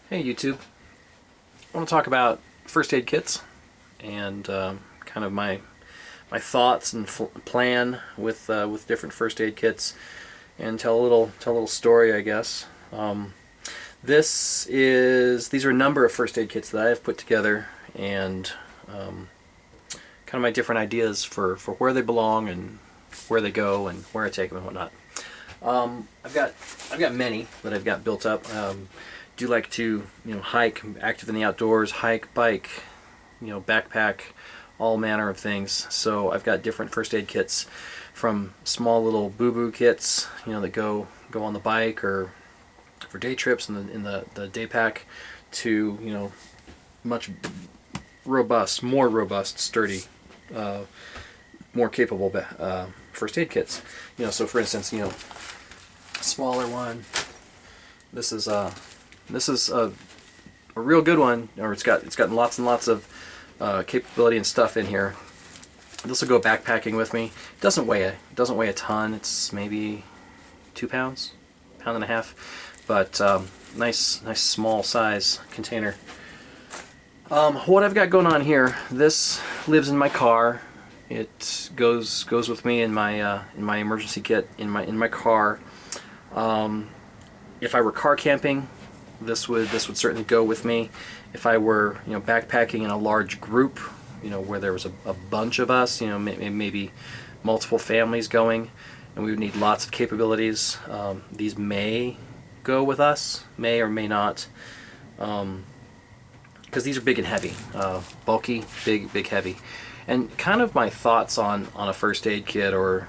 Hey YouTube, I want to talk about first aid kits and kind of my thoughts and plan with different first aid kits, and tell a little story, I guess. These are a number of first aid kits that I have put together, and kind of my different ideas for where they belong and where they go and where I take them and whatnot. I've got many that I've got built up. Do like to hike, active in the outdoors, hike, bike, backpack, all manner of things. So I've got different first aid kits, from small little boo-boo kits, that go on the bike or for day trips in the day pack, to much more robust, sturdy, more capable first aid kits. So for instance, smaller one. This is a real good one, or it's gotten lots and lots of capability and stuff in here. This will go backpacking with me. It doesn't weigh a ton. It's maybe 2 pounds, pound and a half, but nice small size container. What I've got going on here, this lives in my car. It goes with me in my emergency kit in my car. If I were car camping, this would certainly go with me. If I were backpacking in a large group, where there was a bunch of us, maybe multiple families going, and we would need lots of capabilities, these may go with us, may or may not, because these are big and heavy, bulky, big, heavy. And kind of my thoughts on a first aid kit, or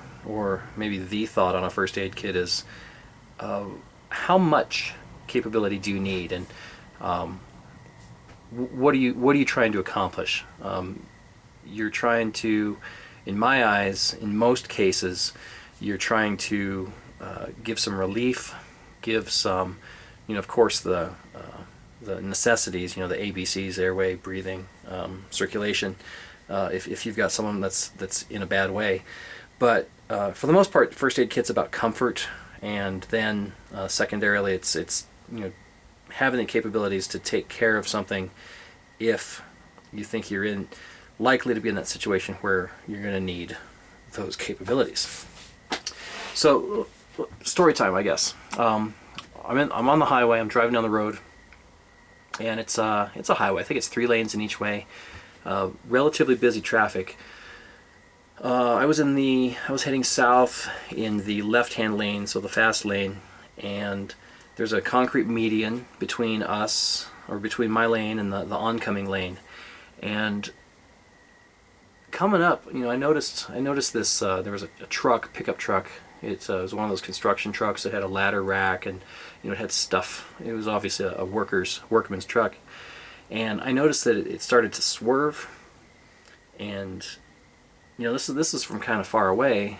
maybe the thought on a first aid kit, is how much capability do you need, and what are you trying to accomplish? You're trying to, in my eyes, in most cases, you're trying to give some relief, give some, of course, the necessities, the ABCs: airway, breathing, circulation, if you've got someone that's in a bad way. But for the most part, first aid kit's about comfort, and then secondarily, it's having the capabilities to take care of something if you think you're likely to be in that situation where you're going to need those capabilities. So, story time, I guess. I'm on the highway. I'm driving down the road, and it's a highway. I think it's 3 lanes in each way. Relatively busy traffic. I was heading south in the left-hand lane, so the fast lane, and there's a concrete median between us, or between my lane and the oncoming lane. And coming up, I noticed this. There was a truck, pickup truck. It was one of those construction trucks that had a ladder rack, and it had stuff. It was obviously a workman's truck. And I noticed that it started to swerve, and this is from kind of far away,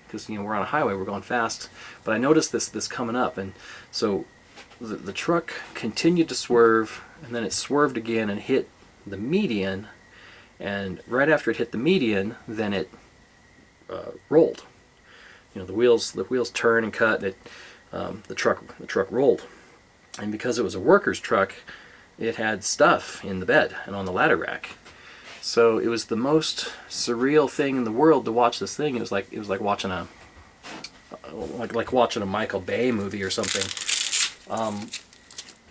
because we're on a highway, we're going fast. But I noticed this coming up, and so the truck continued to swerve, and then it swerved again and hit the median. And right after it hit the median, then it rolled. The wheels turn and cut. The truck rolled, and because it was a worker's truck, it had stuff in the bed and on the ladder rack. So it was the most surreal thing in the world to watch this thing. It was like watching watching a Michael Bay movie or something.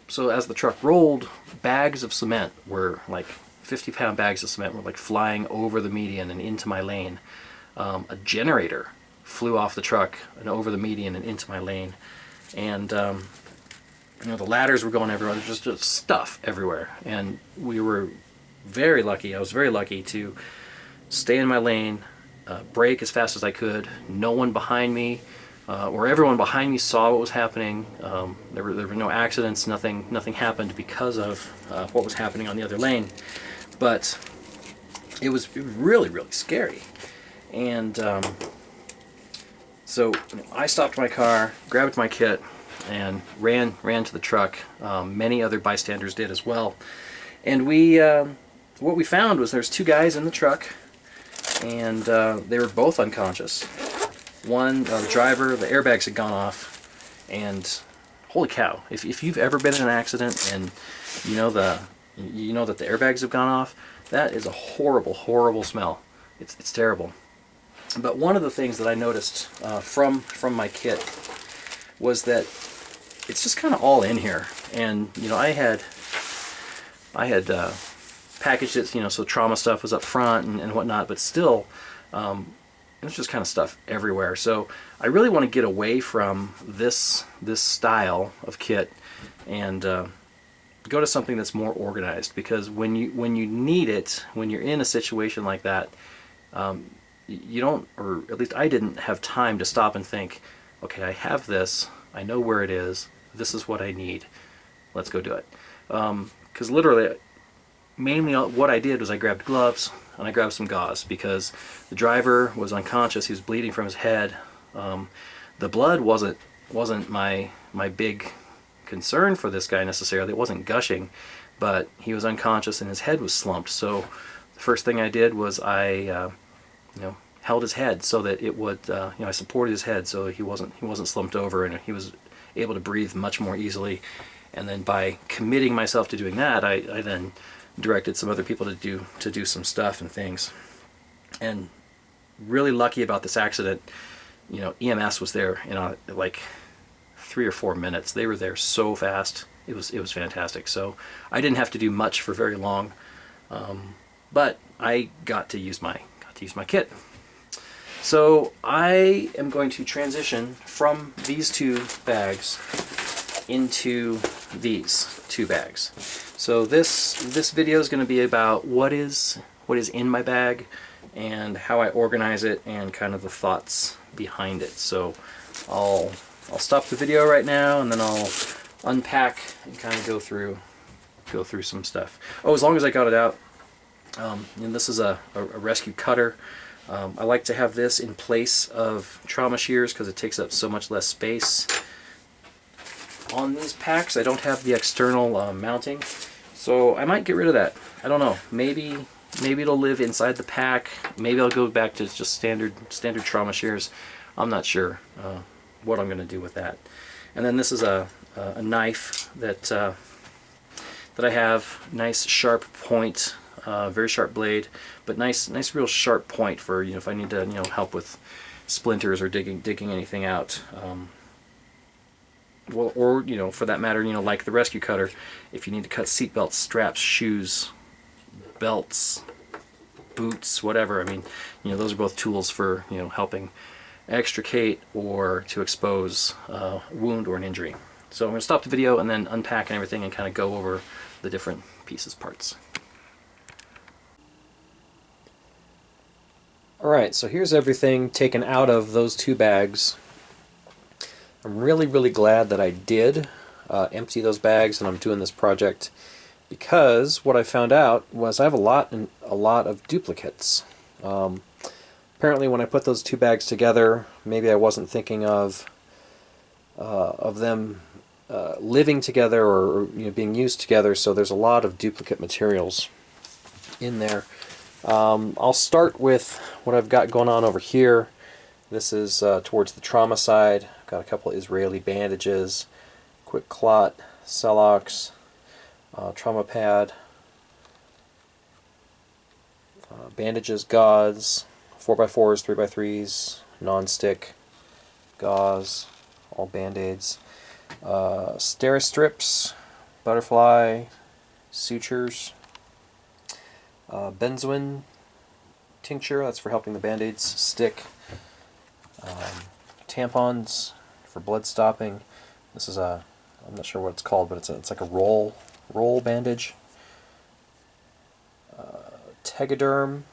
So as the truck rolled, bags of cement were 50-pound bags of cement were flying over the median and into my lane. A generator flew off the truck and over the median and into my lane. And the ladders were going everywhere. There's just stuff everywhere. And we were very lucky. I was very lucky to stay in my lane, brake as fast as I could. No one behind me, or everyone behind me, saw what was happening. There were no accidents. Nothing happened because of what was happening on the other lane. But it was really, really scary. And so I stopped my car, grabbed my kit, and ran to the truck. Many other bystanders did as well. And what we found was there's 2 guys in the truck, and they were both unconscious. One, the driver, the airbags had gone off, and holy cow! If you've ever been in an accident and you know that the airbags have gone off, that is a horrible, horrible smell. It's terrible. But one of the things that I noticed from my kit was that it's just kind of all in here. And I had packaged it, so trauma stuff was up front and whatnot, but still, it was just kind of stuff everywhere. So I really want to get away from this style of kit and go to something that's more organized, because when you need it, when you're in a situation like that, you don't, or at least I didn't have time to stop and think, okay, I have this, I know where it is, this is what I need, let's go do it. Because literally, mainly what I did was I grabbed gloves and I grabbed some gauze, because the driver was unconscious, he was bleeding from his head. The blood wasn't my big concern for this guy necessarily, it wasn't gushing, but he was unconscious and his head was slumped. So the first thing I did was I held his head so that it would, I supported his head so he wasn't slumped over and he was able to breathe much more easily. And then by committing myself to doing that, I then directed some other people to do some stuff and things. And really lucky about this accident, EMS was there in like 3 or 4 minutes. They were there so fast. It was fantastic. So I didn't have to do much for very long, but I got to use my kit. So I am going to transition from these 2 bags into these 2 bags. So this video is going to be about what is in my bag and how I organize it and kind of the thoughts behind it. So I'll stop the video right now and then I'll unpack and kind of go through some stuff. Oh, as long as I got it out. And this is a rescue cutter. I like to have this in place of trauma shears because it takes up so much less space. On these packs, I don't have the external mounting, so I might get rid of that. I don't know. Maybe it'll live inside the pack. Maybe I'll go back to just standard trauma shears. I'm not sure what I'm going to do with that. And then this is a knife that I have. Nice sharp point, very sharp blade, but nice real sharp point for if I need to help with splinters or digging anything out. Well, or for that matter, like the rescue cutter, if you need to cut seat belts, straps, shoes, belts, boots, whatever. I mean, those are both tools for helping extricate or to expose a wound or an injury. So I'm going to stop the video and then unpack and everything and kind of go over the different pieces, parts. Alright, so here's everything taken out of those 2 bags. I'm really glad that I did empty those bags and I'm doing this project, because what I found out was I have a lot of duplicates. Apparently when I put those 2 bags together, maybe I wasn't thinking of them living together or being used together, so there's a lot of duplicate materials in there. I'll start with what I've got going on over here. This is towards the trauma side. I've got a couple of Israeli bandages, quick clot, Celox, trauma pad, bandages, gauze, 4x4s, 3x3s, non-stick, gauze, all band-aids, Steri-strips, butterfly, sutures, benzoin tincture, that's for helping the band-aids stick, tampons for blood stopping. This is I'm not sure what it's called, but it's like a roll bandage. Tegaderm,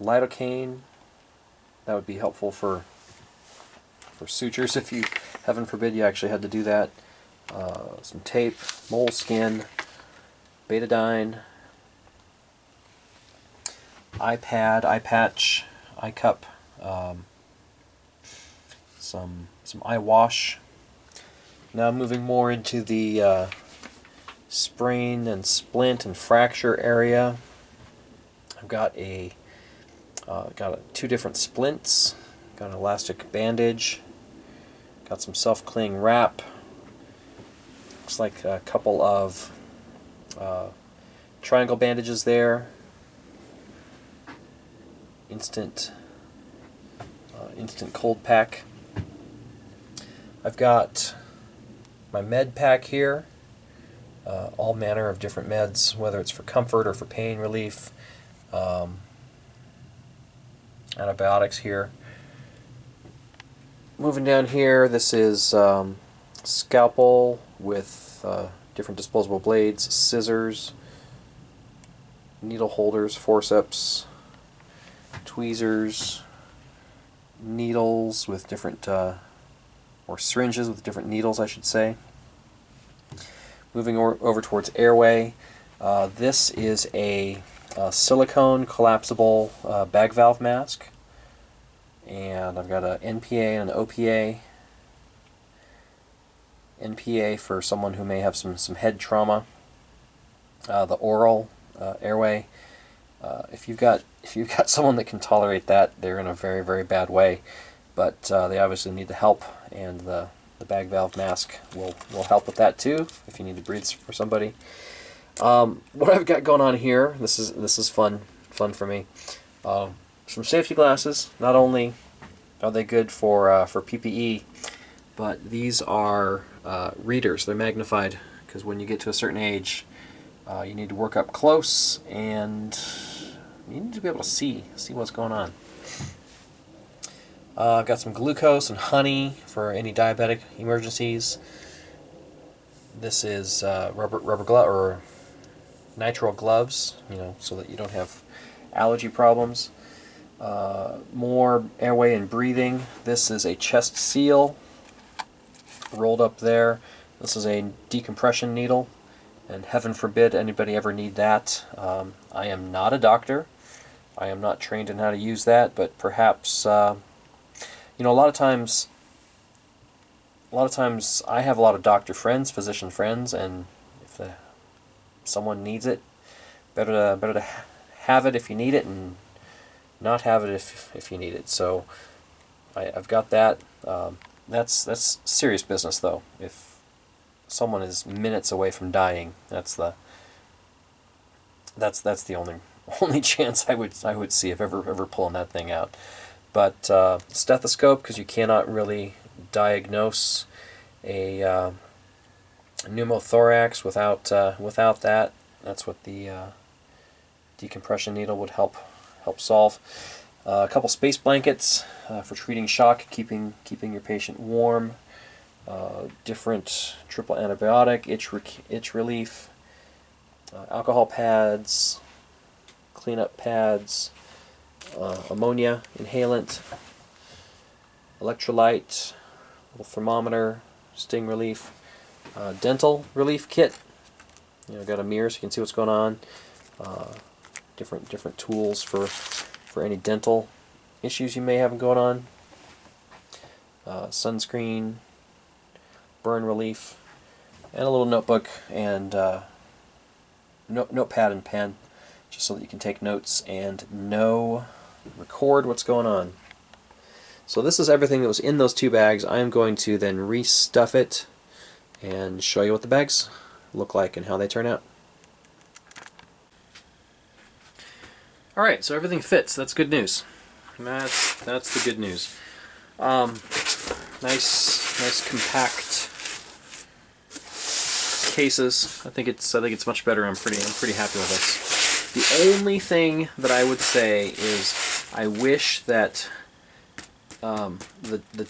lidocaine, that would be helpful for sutures if you, heaven forbid, you actually had to do that. Some tape, moleskin, betadine, eye pad, eye patch, eye cup, some eye wash. Now moving more into the sprain and splint and fracture area. I've got got 2 different splints, got an elastic bandage, Got some self-cleaning wrap. Looks like a couple of triangle bandages there. Instant cold pack. I've got my med pack here. All manner of different meds, whether it's for comfort or for pain relief. Antibiotics here. Moving down here, this is scalpel with different disposable blades, scissors, needle holders, forceps, tweezers, needles with different, or syringes with different needles, I should say. Moving over towards airway, this is a silicone collapsible bag valve mask, and I've got an NPA and an OPA. NPA for someone who may have some head trauma. The oral airway. If you've got someone that can tolerate that, they're in a very, very bad way. But they obviously need the help, and the bag valve mask will help with that too. If you need to breathe for somebody. What I've got going on here, this is fun for me. Some safety glasses. Not only are they good for PPE, but these are readers. They're magnified because when you get to a certain age, you need to work up close and you need to be able to see what's going on. I've got some glucose and honey for any diabetic emergencies. This is rubber glove or nitrile gloves, so that you don't have allergy problems. More airway and breathing. This is a chest seal rolled up there. This is a decompression needle, and heaven forbid anybody ever need that. I am not a doctor. I am not trained in how to use that, but perhaps a lot of times I have a lot of doctor friends, physician friends, and if someone needs it, better to have it if you need it, and not have it if you need it. So I've got that. That's serious business, though. If someone is minutes away from dying, that's the only chance I would see of ever pulling that thing out. But stethoscope, because you cannot really diagnose a pneumothorax without that. That's what the decompression needle would help solve. A couple space blankets for treating shock, keeping your patient warm. Different triple antibiotic, itch relief, alcohol pads, cleanup pads, ammonia inhalant, electrolyte, little thermometer, sting relief, dental relief kit. Got a mirror so you can see what's going on. Different tools for any dental issues you may have going on. Sunscreen, burn relief, and a little notebook and notepad and pen, just so that you can take notes and record what's going on. So this is everything that was in those two bags. I am going to then restuff it and show you what the bags look like and how they turn out. Alright, so everything fits. That's good news. That's the good news. Nice compact cases. I think it's much better. I'm pretty happy with this. The only thing that I would say is I wish that the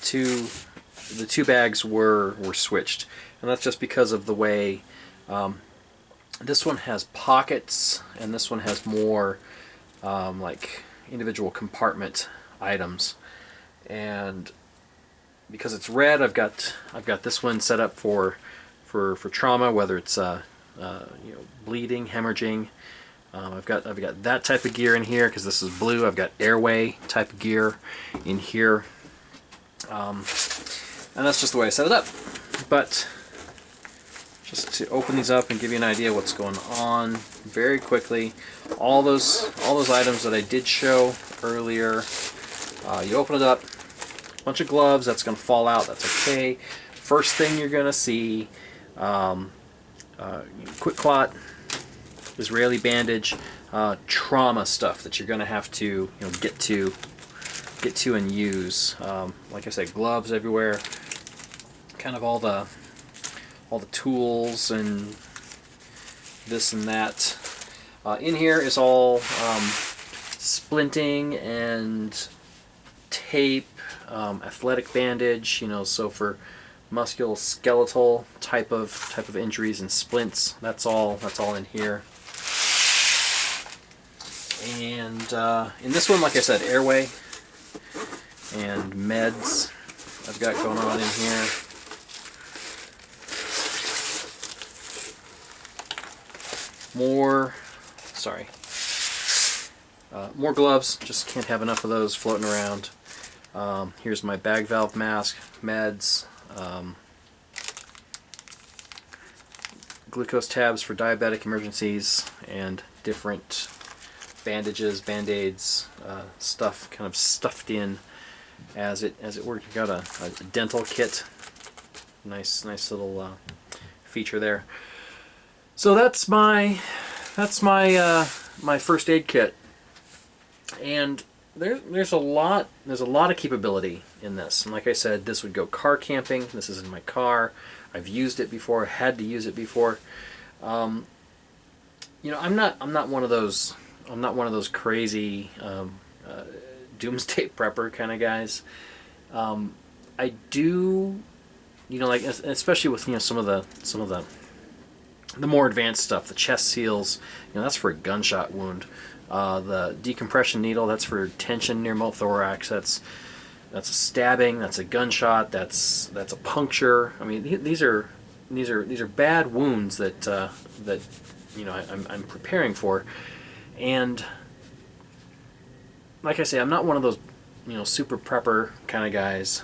two bags were switched, and that's just because of the way this one has pockets and this one has more like individual compartment items. And because it's red, I've got this one set up for trauma, whether it's bleeding, hemorrhaging. I've got that type of gear in here because this is blue. I've got airway type of gear in here, and that's just the way I set it up. But just to open these up and give you an idea what's going on very quickly, all those items that I did show earlier, you open it up, bunch of gloves. That's going to fall out. That's okay. First thing you're going to see, quick clot, Israeli bandage, trauma stuff that you're going to have to get to and use. Like I said, gloves everywhere. Kind of all the tools and this and that. In here is all splinting and tape, athletic bandage, so for musculoskeletal type of injuries and splints. That's all in here. And in this one, like I said, airway and meds I've got going on in here. More gloves, just can't have enough of those floating around. Here's my bag valve mask, meds, glucose tabs for diabetic emergencies, and different bandages, band-aids, stuff kind of stuffed in as it were. You've got a dental kit, nice little feature there. So that's my first aid kit, and there's a lot of capability in this. And like I said, this would go car camping. This is in my car. I've used it before. Had to use it before. I'm not one of those crazy doomsday prepper kind of guys. I do, like especially with some of the more advanced stuff, the chest seals, that's for a gunshot wound. The decompression needle, that's for tension pneumothorax. That's a stabbing. That's a gunshot. That's a puncture. I mean, these are bad wounds that I'm preparing for. And like I say, I'm not one of those super prepper kind of guys.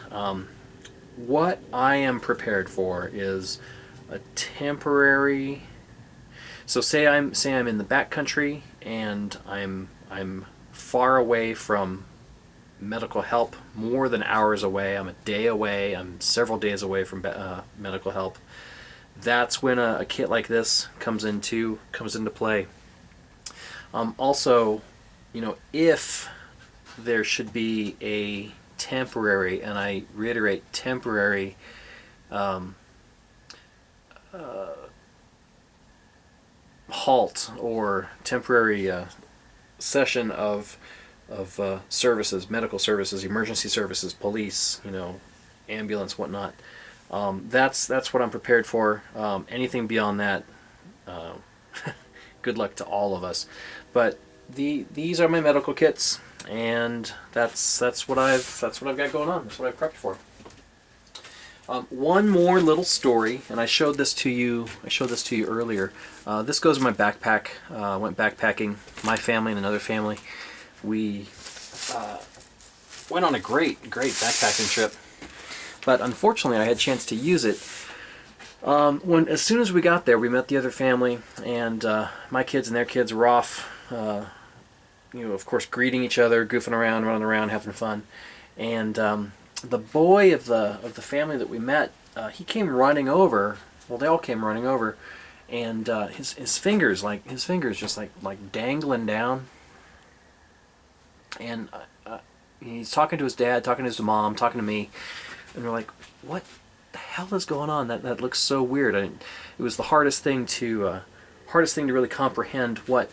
What I am prepared for is a temporary. So say I'm in the backcountry and I'm far away from medical help, more than hours away. I'm a day away. I'm several days away from medical help. That's when a kit like this comes into play. Also, if there should be a temporary, and I reiterate, temporary halt or temporary session of services, medical services, emergency services, police, ambulance, whatnot. That's what I'm prepared for. Anything beyond that, good luck to all of us. But these are my medical kits, and that's what I've got going on. That's what I've prepped for. One more little story, and I showed this to you earlier. This goes in my backpack. I went backpacking, my family and another family. We went on a great backpacking trip, but unfortunately I had a chance to use it. As soon as we got there, we met the other family, and my kids and their kids were off, of course, greeting each other, goofing around, running around, having fun. And the boy of the family that we met, he came running over. Well, they all came running over, and his fingers just like dangling down. And he's talking to his dad, talking to his mom, talking to me, and we're like, "What the hell is going on? That looks so weird." It was the hardest thing to really comprehend what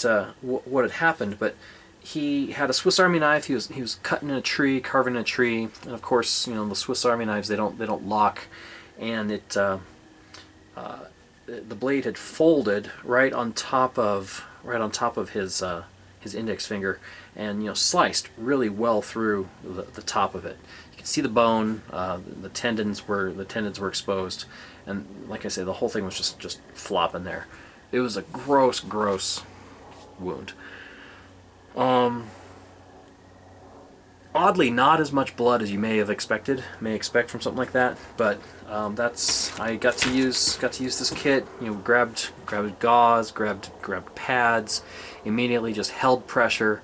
had happened. But he had a Swiss Army knife. He was cutting in a tree, carving in a tree, and of course, the Swiss Army knives, they don't lock, and the blade had folded right on top of his index finger, and sliced really well through the top of it. You could see the bone. The tendons were exposed, and like I say, the whole thing was just flopping there. It was a gross wound. Oddly, not as much blood as you may expect from something like that, but I got to use this kit. Grabbed gauze, grabbed pads, immediately just held pressure.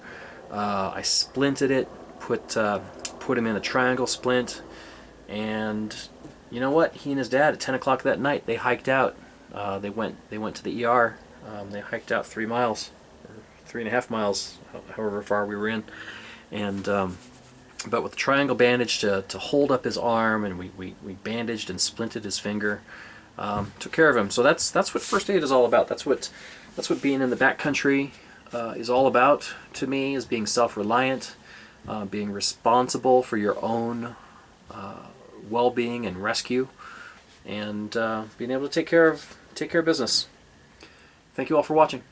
I splinted it, put put him in a triangle splint, and you know what? He and his dad at 10 o'clock that night, they hiked out. They went to the ER. They hiked out 3 miles, or 3.5 miles, however far we were in, and but with the triangle bandage to hold up his arm, and we bandaged and splinted his finger. Took care of him. So that's what first aid is all about. That's what being in the backcountry is all about to me, is being self-reliant, being responsible for your own well-being and rescue, and being able to take care of business. Thank you all for watching.